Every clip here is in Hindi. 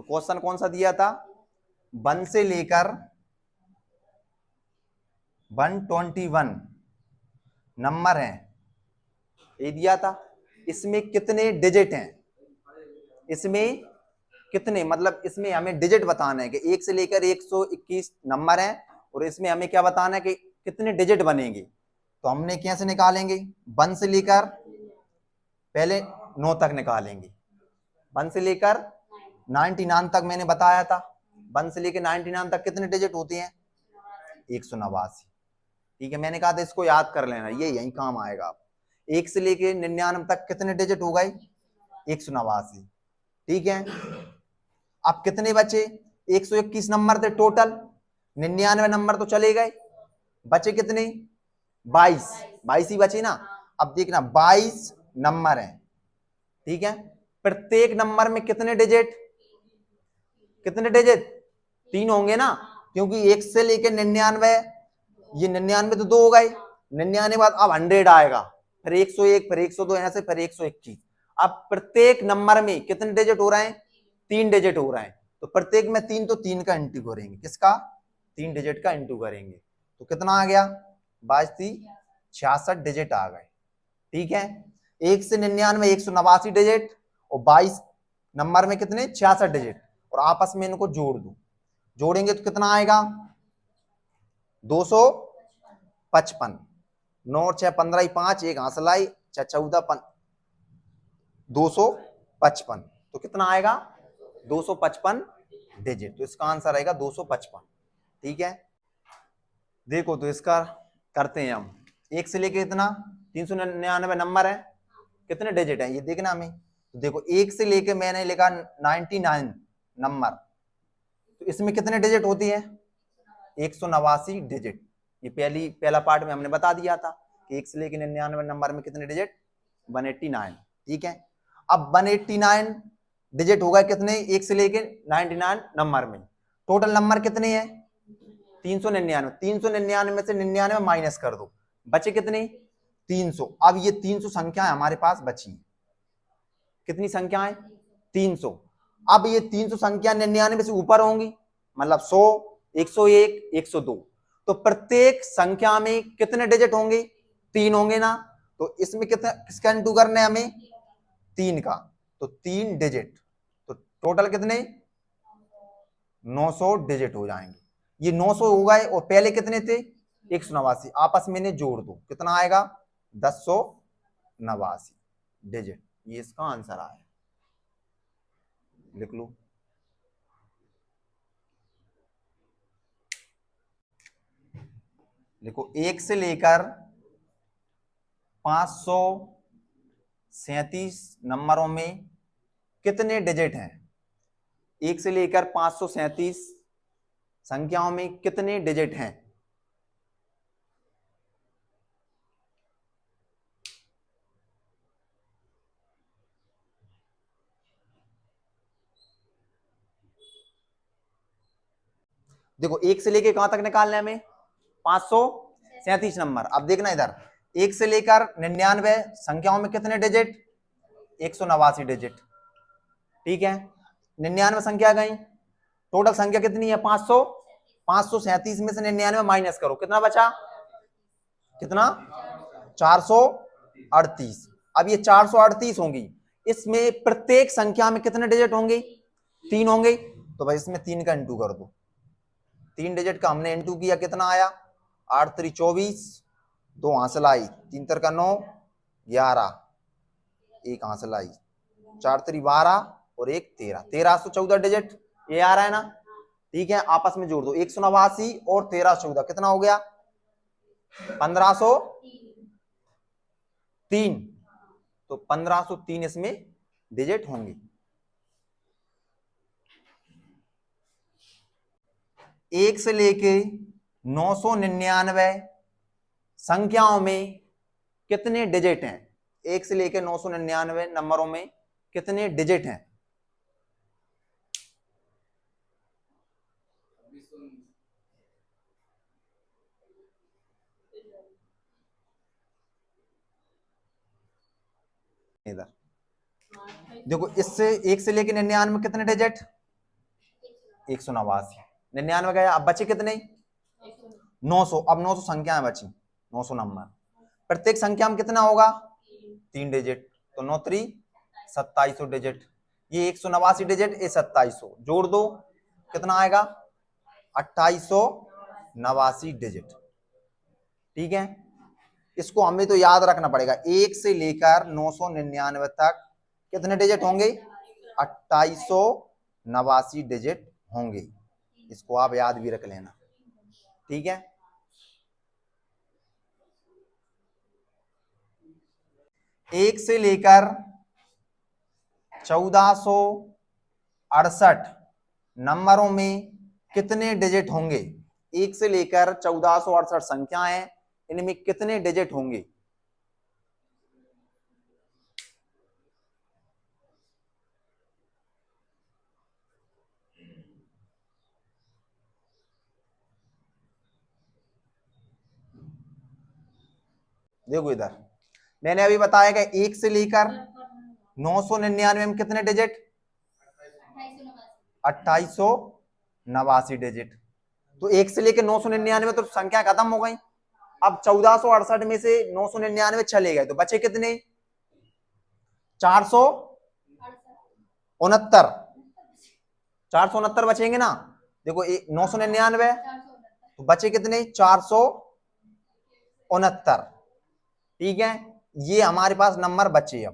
तो क्वेश्चन कौन सा दिया था, 1 से लेकर 121 नंबर हैं, ये दिया था। इसमें कितने डिजिट हैं, इसमें कितने, मतलब इसमें हमें डिजिट बताना है कि 1 से लेकर 121 नंबर हैं और इसमें हमें क्या बताना है कि कितने डिजिट बनेंगे। तो हमने कैसे निकालेंगे, 1 से लेकर पहले 9 तक निकालेंगे, 1 से लेकर 99 तक मैंने बताया था। 1 से लेकर 99 तक कितने डिजिट होते हैं, 189। ठीक है, मैंने कहा था इसको याद कर लेना, ये यही काम आएगा। 1 से लेकर 99 तक कितने डिजिट हो गए, 189। ठीक है, अब कितने बचे, 121 नंबर थे टोटल, 99 नंबर तो चले गए, बचे कितने, 22, 22 ही बचे ना। अब देखना 22 नंबर है। ठीक है, प्रत्येक नंबर में कितने डिजिट, कितने डिजिट, 3 होंगे ना, क्योंकि 1 से लेकर 99, ये 99 तो 2 हो गए, 99 बाद अब 100 आएगा, फिर 101, फिर 102, ऐसे फिर 121। अब प्रत्येक नंबर में कितने डिजिट हो रहे हैं, 3 डिजिट हो रहे हैं, तो प्रत्येक में 3, तो 3 का इंटू करेंगे, किसका, 3 डिजिट का इंटू करेंगे, तो कितना आ गया, 66 डिजिट आ गए। ठीक है, 1 से 99 189 डिजिट और 22 नंबर में कितने 66 डिजिट, और आपस में इनको जोड़ दो, जोड़ेंगे तो कितना आएगा, 255, 9 6 15 5, एक हासिल आई, 6 14 255, तो कितना आएगा 255 डिजिट, तो इसका आंसर आएगा 255। ठीक है, देखो तो इसका करते हैं हम, 1 से लेके इतना 399 नंबर है, कितने डिजिट है ये देखना हमें। तो देखो 1 से लेके मैंने लिखा 99 नंबर, तो इसमें कितने डिजिट होती है, 189 डिजिट। ये पहला पार्ट में हमने बता दिया था कि 1 से लेके 99 नंबर में कितने डिजिट, 189। ठीक है, अब 189 डिजिट होगा कितने, 1 से लेके 99 नंबर में, टोटल नंबर कितने हैं 399, 399 में से 99 माइनस कर दो, बचे कितने 300। अब ये 300 संख्या हमारे पास बची, कितनी संख्या है 300। अब ये 300 संख्या 99 से ऊपर होंगी, मतलब 100, 101, 102, तो प्रत्येक संख्या में कितने डिजिट होंगे, 3 होंगे ना, तो इसमें कितना, किसका इंटू करना है हमें, 3 का, तो 3 डिजिट, तो टोटल कितने 900 डिजिट हो जाएंगे। ये 900 हो गए और पहले कितने थे 189, आपस में इन्हें जोड़ दो, कितना आएगा 1089 डिजिट, ये इसका आंसर आया, लिख लो। देखो 1 से लेकर 537 नंबरों में कितने डिजिट हैं, 1 से लेकर 537 संख्याओं में कितने डिजिट हैं, देखो 1 से लेकर कहां तक निकालना है हमें, 537 नंबर। अब देखना इधर 1 से लेकर 99 संख्याओं में कितने डिजिट, 189 डिजिट। ठीक है, 99 संख्या गई, टोटल संख्या कितनी है 500, 537 में से 99 माइनस करो, कितना बचा, कितना 438। अब ये 438 होंगी, इसमें प्रत्येक संख्या में कितने डिजिट होंगे, 3 होंगे, तो भाई इसमें 3 का इंटू कर दो, 3 डिजिट का हमने इंटू किया, कितना आया 8 3 24, 2 हासिल आई, 3 3 का 9 11, 1 हासिल आई, 4 3 12 और 1 13, 1314 डिजिट ये आ रहा है ना। ठीक है, आपस में जोड़ दो, 189 और 1314 कितना हो गया 1503, तो 1503 इसमें डिजिट होंगे। 1 से लेके 999 संख्याओं में कितने डिजिट हैं, 1 से लेकर 999 नंबरों में कितने डिजिट हैं, इधर देखो, इससे 1 से लेकर 99 में कितने डिजिट, 189, 99 गया। अब बचे कितने? 900। अब 900 संख्याएं बची, 900 नंबर। प्रत्येक संख्या में कितना होगा? 3 डिजिट। तो 9 3 2700 डिजिट। ये 189 डिजिट, ये 2700 जोड़ दो, कितना आएगा? 2889 डिजिट। ठीक है, इसको हमें तो याद रखना पड़ेगा। 1 से लेकर 999 तक कितने डिजिट होंगे? 2889 डिजिट होंगे। इसको आप याद भी रख लेना। ठीक है, एक से लेकर 1468 नंबरों में कितने डिजिट होंगे? 1 से लेकर 1468 संख्याएं हैं, इनमें कितने डिजिट होंगे? देखो इधर मैंने अभी बताया कि 1 से लेकर 999 में कितने डिजिट? 2889 डिजिट। तो 1 से लेकर 999 तो संख्या खत्म हो गई। अब 1468 में से 999 चले गए तो बचे कितने? 469। 469 बचेंगे ना। देखो 999 तो बचे कितने? 469। ठीक है, ये हमारे पास नंबर बचे।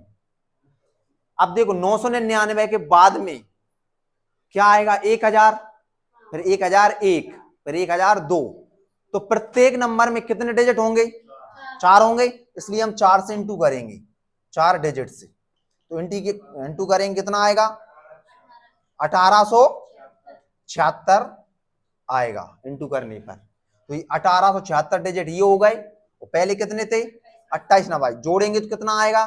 अब देखो 999 के बाद में क्या आएगा? 1000, फिर 1001, फिर 1002। तो प्रत्येक नंबर में कितने डिजिट होंगे? 4 होंगे, इसलिए हम 4 से इंटू करेंगे, 4 डिजिट से। तो इंटू करेंगे, कितना आएगा? 1876 आएगा इंटू करने पर। तो ये 1876 डिजिट ये हो गए। और पहले कितने थे? 2889। जोड़ेंगे तो कितना आएगा?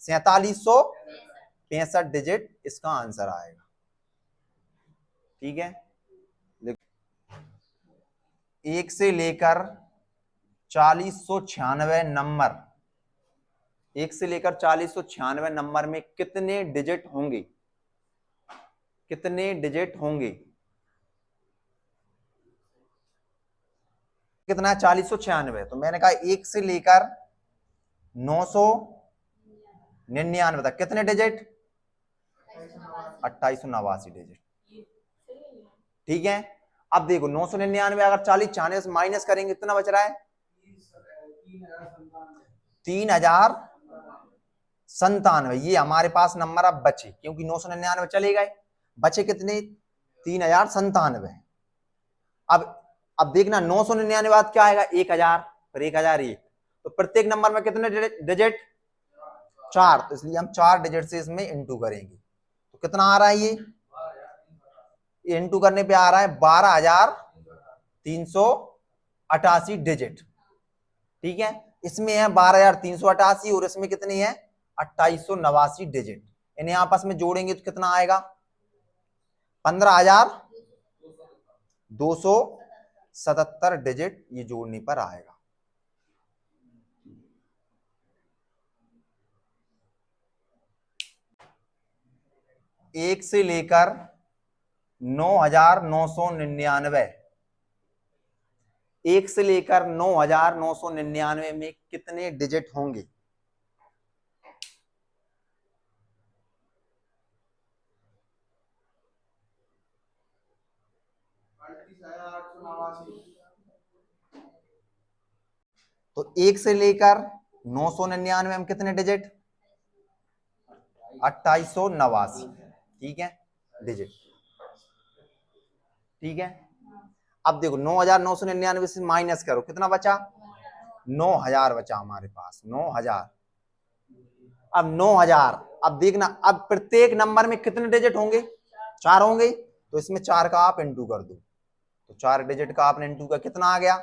4765 डिजिट इसका आंसर आएगा। ठीक है, 1 से लेकर 4096 नंबर, 1 से लेकर 4096 नंबर में कितने डिजिट होंगे? कितने डिजिट होंगे? कितना है? 4096। तो मैंने कहा 1 से लेकर 999 तक कितने डिजिट? 2889 डिजिट। ठीक है, अब देखो 999 अगर 4096 से माइनस करेंगे कितना बच रहा है? 3097। ये हमारे पास नंबर अब बचे, क्योंकि 999 चले गए, बचे कितने? 3097। अब देखना 999 बाद क्या आएगा? 1000, फिर 1001। तो प्रत्येक नंबर में कितने डिजिट? 4। तो इसलिए हम 4 डिजिट से इसमें इंटू करेंगे। तो कितना आ रहा है? ये इंटू करने पे आ रहा है 12388 डिजिट। ठीक है, इसमें है 12388 और इसमें कितनी है? 2889 डिजिट। इन्हें आपस में जोड़ेंगे तो कितना आएगा? 15277 डिजिट ये जोड़ने पर आएगा। एक से लेकर 9999, 1 से लेकर 9999 में कितने डिजिट होंगे? तो 1 से लेकर 999 में कितने डिजिट? 2889। ठीक है, डिजिट। ठीक है, अब देखो 9999 से माइनस करो, कितना बचा? 9000 बचा हमारे पास, 9000। अब 9000, अब देखना, अब प्रत्येक नंबर में कितने डिजिट होंगे? 4 होंगे। तो इसमें 4 का आप इंटू कर दो। तो 4 डिजिट का आपने इंटू का कितना आ गया?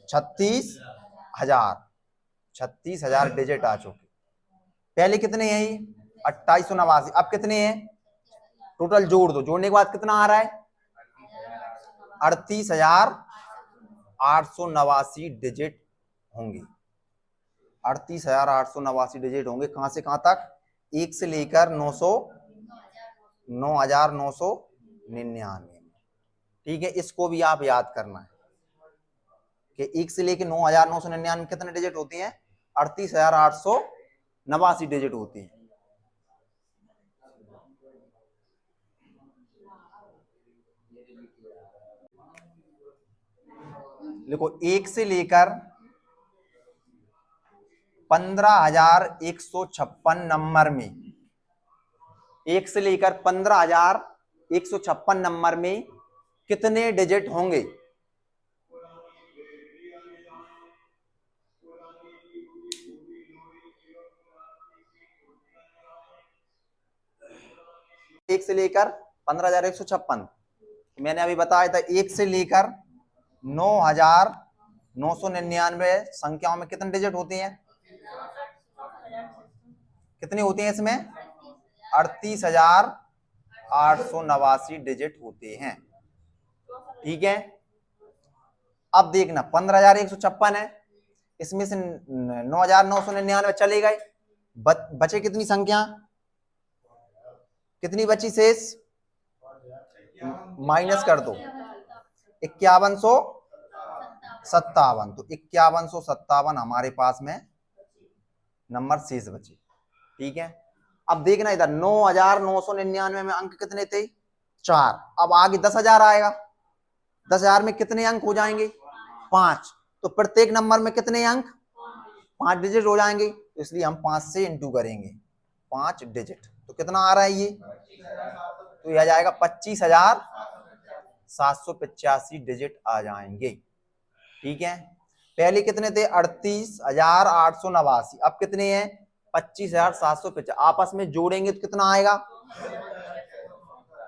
36000। 36000 डिजिट आ चुके। पहले कितने हैं? 2889। अब कितने हैं? टोटल जोड़ दो, जोड़ने के बाद कितना आ रहा है? 38889 डिजिट होंगे। 38889 डिजिट होंगे। कहां से कहां तक? 1 से लेकर 900, 9999 99 में। ठीक है, इसको भी आप याद करना है कि 1 से लेके 9999 कितने डिजिट होते हैं? 38,889 डिजिट होती हैं। देखो 1 से लेकर 15,156 नंबर में, 1 से लेकर 15,156 नंबर में कितने डिजिट होंगे? एक से लेकर 15,156, मैंने अभी बताया था 1 से लेकर 9,999 संख्याओं में कितने डिजिट होते हैं? कितने होते हैं इसमें? 38,889 डिजिट होते हैं। ठीक है, अब देखना 15,156 है, इसमें से 9,999 चले गए, बचे कितनी संख्या? कितनी बची शेष? माइनस कर दो, 5157। तो 5157 हमारे पास में नंबर शेष बचे। ठीक है, अब देखना इधर 9,999 में अंक कितने थे? 4। अब आगे 10,000 आएगा, 10,000 में कितने अंक हो जाएंगे? 5। तो प्रत्येक नंबर में कितने अंक? 5 डिजिट हो जाएंगे, तो इसलिए हम 5 से इंटू करेंगे, 5 डिजिट। तो कितना आ रहा है ये? तो यह आ जाएगा 25,785 डिजिट आ जाएंगे। ठीक है, पहले कितने थे? 38,889, अब कितने हैं? 25,750। आपस में जोड़ेंगे तो कितना आएगा?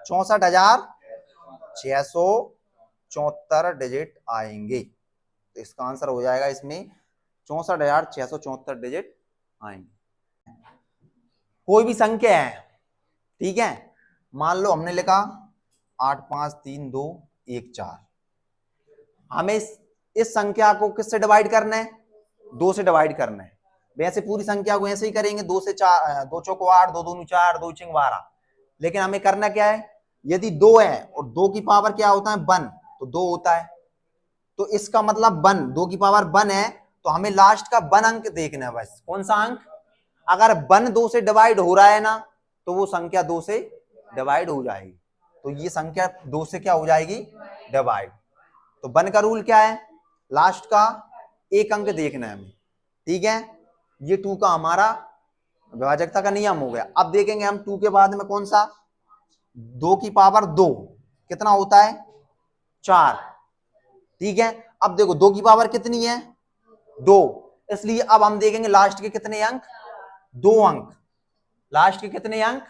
64,674 डिजिट आएंगे। तो इसका आंसर हो जाएगा इसमें 64,674 डिजिट आएंगे। कोई भी संख्या है, ठीक है, मान लो हमने लिखा 85321 हमें इस संख्या को किससे डिवाइड करना है? 2 से डिवाइड करना है। वैसे पूरी संख्या को ऐसे ही करेंगे, 2 से 4, 2 चौको 8, 2 दूनी 4, 2 चिंग 12। लेकिन हमें करना क्या है? यदि 2 है और 2 की पावर क्या होता है? 1, तो 2 होता है, तो इसका मतलब 1, 2 की पावर 1 है, तो हमें लास्ट का 1 अंक देखना है बस। कौन सा अंक? अगर 1 2 से डिवाइड हो रहा है ना, तो वो संख्या 2 से डिवाइड हो जाएगी। तो ये संख्या 2 से क्या हो जाएगी? डिवाइड। तो 1 का रूल क्या है? लास्ट का 1 अंक देखना है हमें। ठीक है, ये 2 का हमारा विभाजकता का नियम हो गया। अब देखेंगे हम 2 के बाद में कौन सा? 2 की पावर 2 कितना होता है? 4। ठीक है, अब देखो 2 की पावर कितनी है? 2, इसलिए अब हम देखेंगे लास्ट के कितने अंक? 2 अंक। लास्ट के कितने अंक?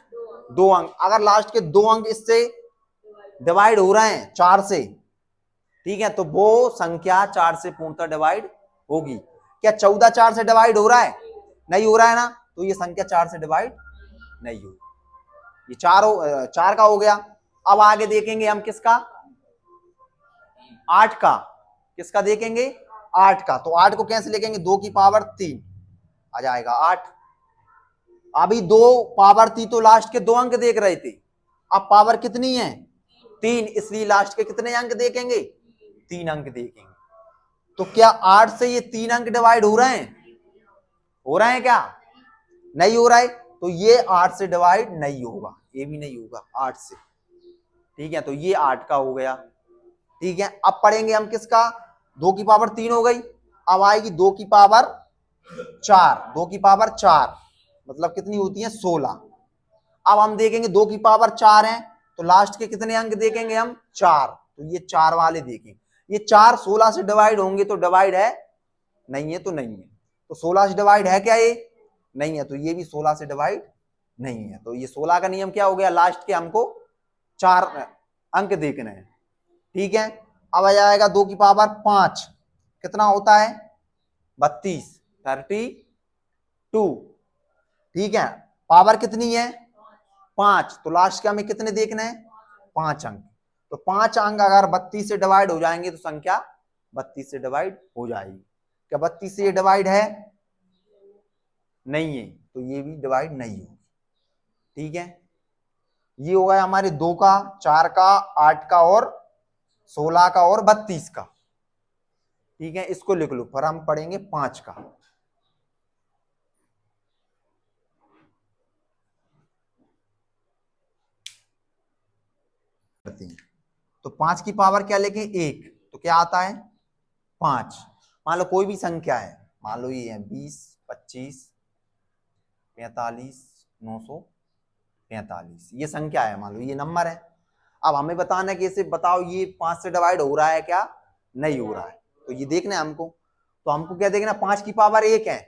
2 अंक। अगर लास्ट के 2 अंक इससे डिवाइड हो रहे हैं 4 से, ठीक है, तो वो संख्या 4 से पूर्णतः डिवाइड होगी। क्या 14 4 से डिवाइड हो रहा है? नहीं हो रहा है ना, तो ये संख्या 4 से डिवाइड नहीं होगी। ये 4 का हो गया। अब आगे देखेंगे हम किसका? 8 का। किसका देखेंगे? 8 का। तो 8 को कैसे लिखेंगे? 2 की पावर 3 आ जाएगा 8। अभी 2 पावर थी तो लास्ट के 2 अंक देख रहे थे, अब पावर कितनी है? 3, इसलिए लास्ट के कितने अंक देखेंगे? 3 अंक देखेंगे। तो क्या 8 से ये 3 अंक डिवाइड हो रहे हैं? हो रहे हैं क्या? नहीं हो रहा है, तो ये 8 से डिवाइड नहीं होगा, ये भी नहीं होगा 8 से। ठीक है, तो ये 8 का हो गया। ठीक है, अब पढ़ेंगे हम किसका? 2 की पावर 3 हो गई, अब आएगी 2 की पावर 4। 2 की पावर 4 मतलब कितनी होती है? 16। अब हम देखेंगे 2 की पावर 4 है, तो लास्ट के कितने अंक देखेंगे हम? 4। तो ये 4 वाले देखेंगे। ये 4 16 से डिवाइड होंगे तो डिवाइड है, नहीं है तो नहीं है। तो 16 से डिवाइड है क्या? ये नहीं है, तो ये भी 16 से डिवाइड नहीं है। तो ये 16 का नियम क्या हो गया? लास्ट के हमको 4 अंक देखने हैं। ठीक है, अब आ जाएगा 2 की पावर 5 कितना होता है? 32, 32। ठीक है, पावर कितनी है? 5, तो लास्ट के हमें कितने देखने हैं? 5 अंक। तो 5 अंक अगर 32 से डिवाइड हो जाएंगे तो संख्या 32 से डिवाइड हो जाएगी। क्या 32 से ये डिवाइड है? नहीं है, तो ये भी डिवाइड नहीं होगी। ठीक है, ये हो गया हमारे 2 का, 4 का, 8 का और 16 का और 32 का। ठीक है, इसको लिख लो, फिर हम पढ़ेंगे 5 का। तो 5 की पावर क्या लेके 1, तो क्या आता है 5। मान लो कोई भी संख्या है, मान लो ये है 20, 25, 45, 945, ये संख्या है, मान लो ये नंबर है। अब हमें बताना है कि इसे बताओ ये 5 से डिवाइड हो रहा है क्या, नहीं हो रहा है, तो ये देखना है हमको। तो हमको क्या देखना है, 5 की पावर 1 है,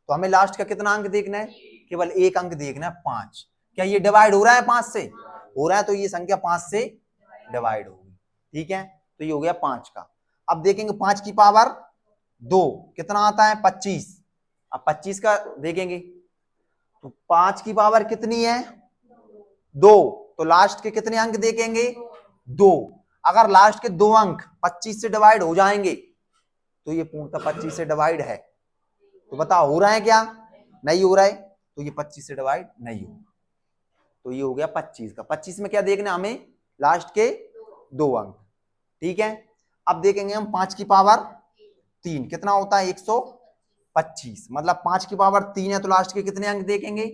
तो हमें लास्ट का कितना अंक देखना है, केवल एक अंक देखना है 5। क्या ये डिवाइड हो रहा है 5 से, हो रहा है, तो ये संख्या 5 से डिवाइड होगी। ठीक है, तो ये हो गया 5 का। अब देखेंगे 5 की पावर 2 कितना आता है 25। अब 25 का देखेंगे, तो 5 की पावर कितनी है 2, तो लास्ट के कितने अंक देखेंगे 2। अगर लास्ट के 2 अंक 25 से डिवाइड हो जाएंगे तो ये पूर्णतः 25 से डिवाइड है। तो बताओ हो रहा है क्या, नहीं हो रहा है, तो ये 25 से डिवाइड नहीं होगा। तो ये हो गया 25 का। 25 में क्या देखना हमें, लास्ट के 2 अंक। ठीक है, अब देखेंगे हम 5 की पावर 3 कितना होता है 125, मतलब 5 की पावर 3 है, तो लास्ट के कितने अंक देखेंगे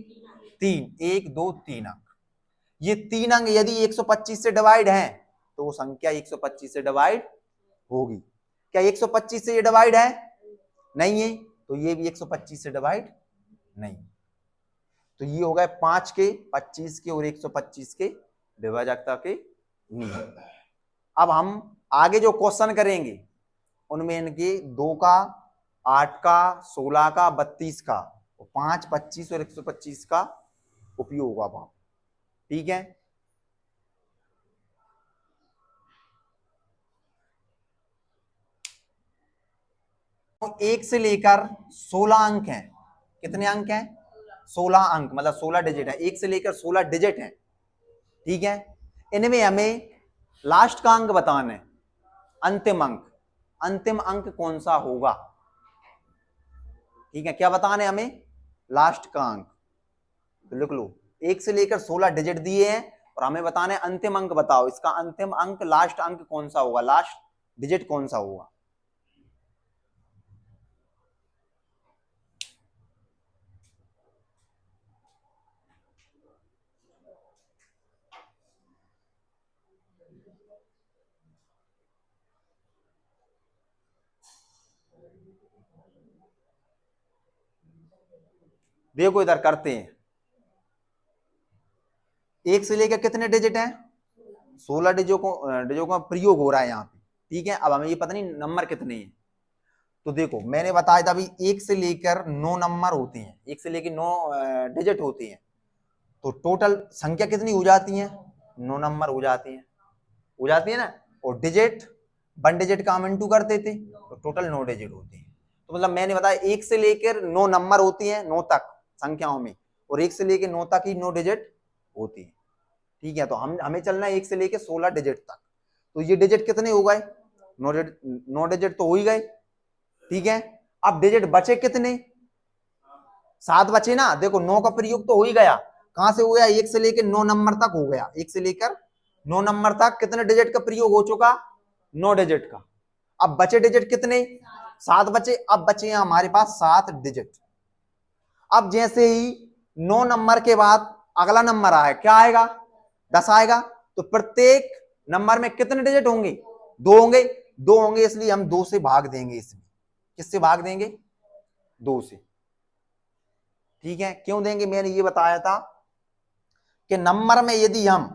3, 1 2 3 अंक। ये 3 अंक यदि 125 से डिवाइड है तो वो संख्या 125 से डिवाइड होगी। क्या 125 से ये डिवाइड है, नहीं है, तो ये भी 125 से डिवाइड नहीं। तो ये हो गए 5 के, 25 के और 125 के विभाजकता के नियम। अब हम आगे जो क्वेश्चन करेंगे उनमें इनके 2 का, 8 का, 16 का, 32 का, 5, 25 और 125 का उपयोग होगा वहां। ठीक है, तो 1 से लेकर 16 अंक हैं। कितने अंक हैं 16 अंक, मतलब 16 डिजिट है, 1 से लेकर 16 डिजिट हैं। ठीक है, इनमें हमें लास्ट का अंक बताना है, अंतिम अंक, अंतिम अंक कौन सा होगा। ठीक है, क्या बताना है हमें, लास्ट का अंक। तो लिख लो 1 से लेकर 16 डिजिट दिए हैं और हमें बताना है अंतिम अंक बताओ, इसका अंतिम अंक, लास्ट अंक कौन सा होगा, लास्ट डिजिट कौन सा होगा। देखो इधर करते हैं, 1 से लेकर कितने डिजिट हैं 16 डिजिटों का प्रयोग हो रहा है यहाँ पे। ठीक है, अब हमें ये पता नहीं नंबर कितने हैं। तो देखो मैंने बताया था अभी 1 से लेकर 9 नंबर होते हैं, 1 से लेकर 9 डिजिट होते हैं, तो टोटल संख्या कितनी हो जाती है 9 नंबर हो जाती है ना। और डिजिट 1 डिजिट का हम इंटू करते थे तो टोटल 9 डिजिट होते हैं। तो मतलब मैंने बताया 1 से लेकर 9 नंबर होती हैं 9 तक संख्याओं में, और 1 से लेकर 9 तक ही 9 डिजिट होती है। ठीक है, तो हमें चलना है 1 से लेकर 16 डिजिट तक। तो ये डिजिट कितने हो गए 9 डिजिट तो हो ही गए। ठीक है, अब डिजिट बचे कितने 7 बचे ना। देखो 9 का प्रयोग तो हो ही गया, कहां से हो गया 1 से लेकर 9 नंबर तक हो गया, 1 से लेकर 9 नंबर तक कितने डिजिट का प्रयोग हो चुका 9 डिजिट का। अब बचे डिजिट कितने 7 बचे, अब बचे हैं हमारे पास 7 डिजिट। अब जैसे ही 9 नंबर के बाद अगला नंबर आए क्या आएगा 10 आएगा, तो प्रत्येक नंबर में कितने डिजिट होंगे 2 होंगे, 2 होंगे, इसलिए हम 2 से भाग देंगे इसमें। किससे भाग देंगे 2 से। ठीक है, क्यों देंगे, मैंने ये बताया था कि नंबर में यदि हम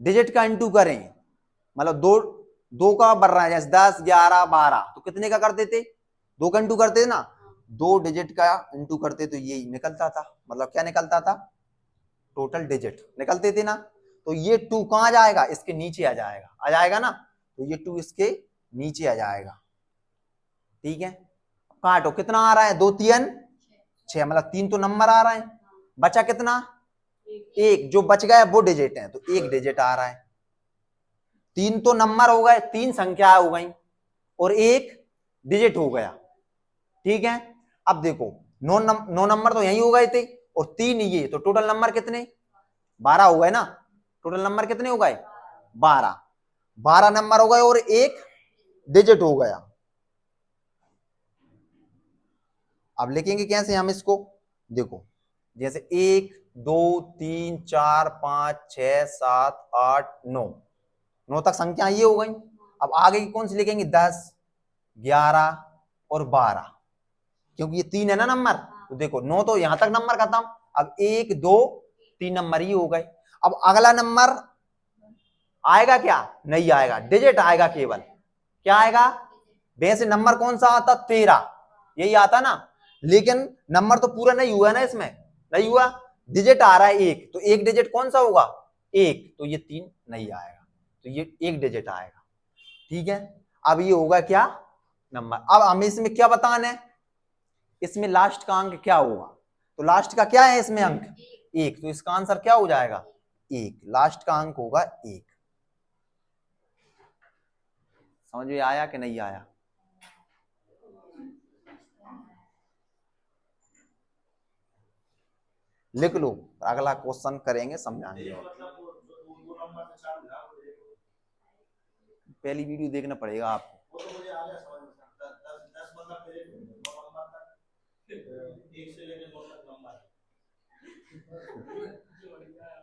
डिजिट का इंटू करें, मतलब दो का बढ़ रहा है, जैसे 10 11 12, तो कितने का करते थे 2 का इंटू करते थे ना, 2 डिजिट का इंटू करते तो ये निकलता था, मतलब क्या निकलता था टोटल डिजिट निकलते थे ना। तो ये 2 कहां जाएगा इसके नीचे आ जाएगा ना, तो ये 2 इसके नीचे आ जाएगा। ठीक है, काटो कितना आ रहा है 2 3 6, मतलब 3 तो नंबर आ रहा है, बचा कितना 1, जो बच गया वो डिजिट है, तो 1 डिजिट आ रहा है। 3 तो नंबर हो गए, 3 संख्या हो गई और 1 डिजिट हो गया। ठीक है, अब देखो 9 नंबर तो यही हो गए थे और 3 ये, तो टोटल नंबर कितने 12 हो गए ना, टोटल नंबर कितने हो गए 12, 12 नंबर हो गए और एक डिजिट हो गया। अब लिखेंगे कैसे हम इसको, देखो जैसे 1 2 3 4 5 6 7 8 9, 9 तक संख्या ये हो गई। अब आगे की कौन सी लिखेंगे 10 11 और 12, क्योंकि ये 3 है ना नंबर, तो देखो 9 तो यहां तक नंबर खत्म। अब 1 2 3 नंबर ही हो गए। अब अगला नंबर आएगा क्या, नहीं आएगा, डिजिट आएगा केवल। क्या आएगा, वैसे नंबर कौन सा आता 13 यही आता ना, लेकिन नंबर तो पूरा नहीं हुआ ना, इसमें नहीं हुआ, डिजिट आ रहा है एक, तो एक डिजिट कौन सा होगा एक, तो ये 3 नहीं आएगा, तो ये एक डिजिट आएगा। ठीक है, अब ये होगा क्या नंबर। अब हमें इसमें क्या बताना है, इसमें लास्ट का अंक क्या होगा, तो लास्ट का क्या है इसमें अंक एक, तो इसका आंसर क्या हो जाएगा एक, लास्ट का अंक होगा एक। समझ में आया कि नहीं आया, लिख लो, अगला क्वेश्चन करेंगे समझाएंगे। पहली वीडियो देखना पड़ेगा आपको।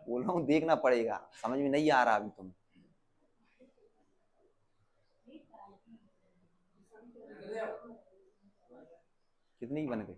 बोल रहा हूँ देखना पड़ेगा, समझ में नहीं आ रहा अभी तुम। कितनी बन गई,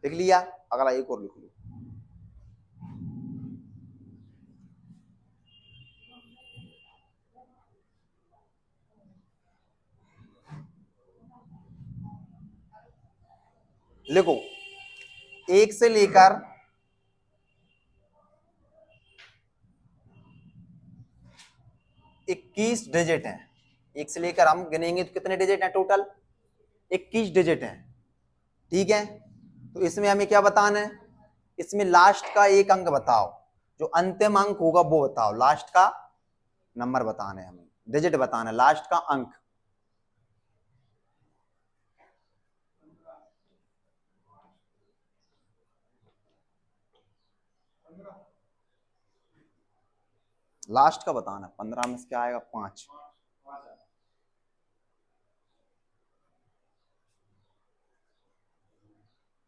लिख लिया, अगला एक और लिख लो। लिखो, एक से लेकर 21 डिजिट हैं, एक से लेकर हम गिनेंगे तो कितने डिजिट हैं टोटल 21 डिजिट हैं। ठीक है, तो इसमें हमें क्या बताना है, इसमें लास्ट का एक अंक बताओ, जो अंतिम अंक होगा वो बताओ, लास्ट का नंबर बताना है हमें, डिजिट बताना है, लास्ट का अंक। लास्ट का बताना, 15 में से क्या आएगा 5,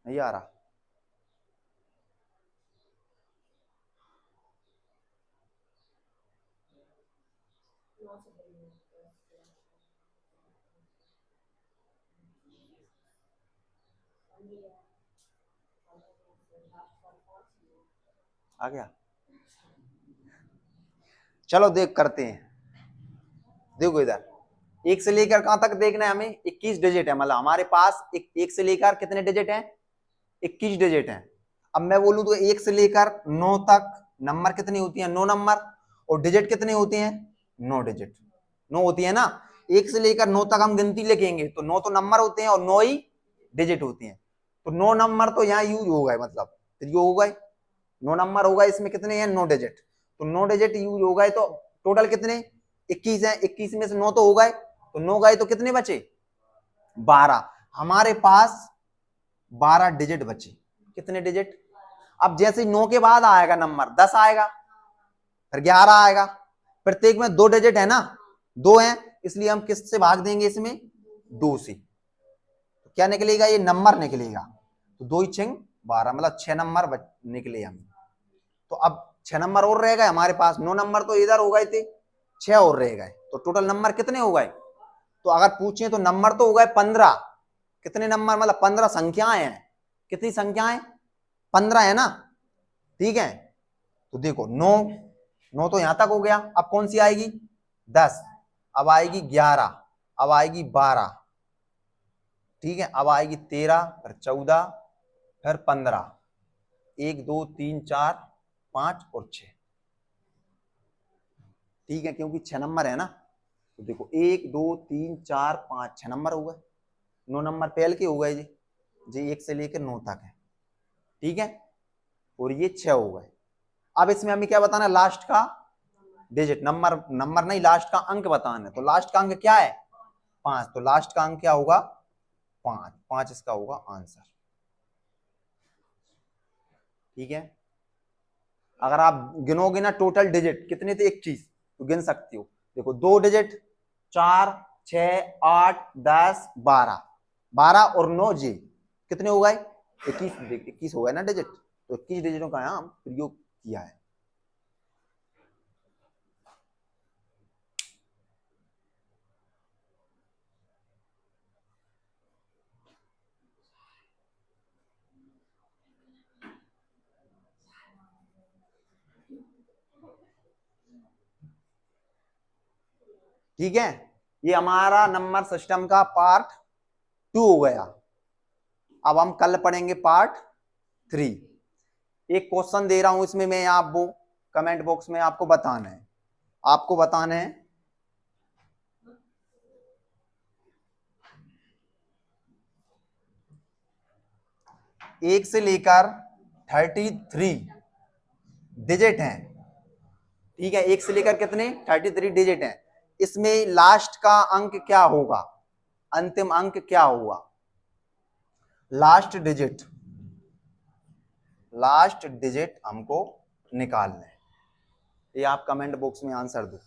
नहीं आ रहा, आ गया। चलो देख करते हैं, देखो इधर एक से लेकर कहां तक देखना है हमें 21 डिजिट है, मतलब हमारे पास एक से लेकर कितने डिजिट हैं 21 डिजिट हैं। अब मैं बोलूं तो एक से लेकर 9 तक नंबर कितनी होती है 9 नंबर, और डिजिट कितने होते हैं 9 डिजिट, 9 होती है ना। एक से लेकर 9 तक हम गिनती लिखेंगे तो 9 तो नंबर होते हैं और 9 ही डिजिट होती हैं, तो 9 नंबर तो यहाँ यूज हो गए, मतलब यो हो गए 9 नंबर होगा, इसमें कितने हैं 9 डिजिट, तो 9 डिजिट यूज हो गए, तो टोटल कितने 21 हैं, 21 में से 9 तो हो गए, तो 9 गए तो कितने बचे 12, हमारे पास 12 डिजिट बचे। कितने डिजिट, अब जैसे 9 के बाद आएगा नंबर 10 आएगा, फिर 11 आएगा, प्रत्येक में 2 डिजिट है ना, 2 हैं, इसलिए हम किस से भाग देंगे इसमें 2 से, तो क्या निकलेगा ये नंबर निकलेगा, तो 2 6 12, मतलब 6 नंबर निकले हमें। तो अब 6 नंबर और रह गए हमारे पास, 9 नंबर तो इधर हो गए थे, 6 और रह गए, तो टोटल नंबर कितने हो गए, तो अगर पूछे तो नंबर तो हो गए 15, कितने नंबर मतलब 15 संख्याएं हैं, कितनी संख्याएं 15 है ना। ठीक है, तो देखो 9, 9 तो यहां तक हो गया, अब कौन सी आएगी 10, अब आएगी 11, अब आएगी 12, ठीक है, अब आएगी 13, फिर 14, फिर 15, 1 2 3 4 5 और 6। ठीक है, क्योंकि 6 नंबर है ना, तो देखो 1 2 3 4 5 6 नंबर हो गए, 9 नंबर पहल के हो गए जी 1 से लेकर 9 तक है। ठीक है, और ये 6 हो गए। अब इसमें हमें क्या बताना है, लास्ट का डिजिट, नंबर नहीं, लास्ट का अंक बताना है। तो लास्ट का अंक क्या है, 5, तो लास्ट का अंक क्या होगा, 5 इसका होगा आंसर। ठीक है, अगर आप गिनोगे ना टोटल डिजिट कितने थे 21, तो गिन सकते हो। देखो 2 डिजिट, 4 6 8 10 12 और 9 जी कितने हो गए, 21 हो गए ना डिजिट। तो 21 डिजिटों का यहाँ प्रयोग किया है। ठीक है, ये हमारा नंबर सिस्टम का पार्ट 2 हो गया। अब हम कल पढ़ेंगे पार्ट 3। एक क्वेश्चन दे रहा हूं, इसमें मैं आप वो कमेंट बॉक्स में आपको बताना है, आपको बताना है एक से लेकर 33 डिजिट हैं। ठीक है, एक से लेकर कितने 33 डिजिट हैं, इसमें लास्ट का अंक क्या होगा, अंतिम अंक क्या होगा, लास्ट डिजिट हमको निकालना है। ये आप कमेंट बॉक्स में आंसर दो।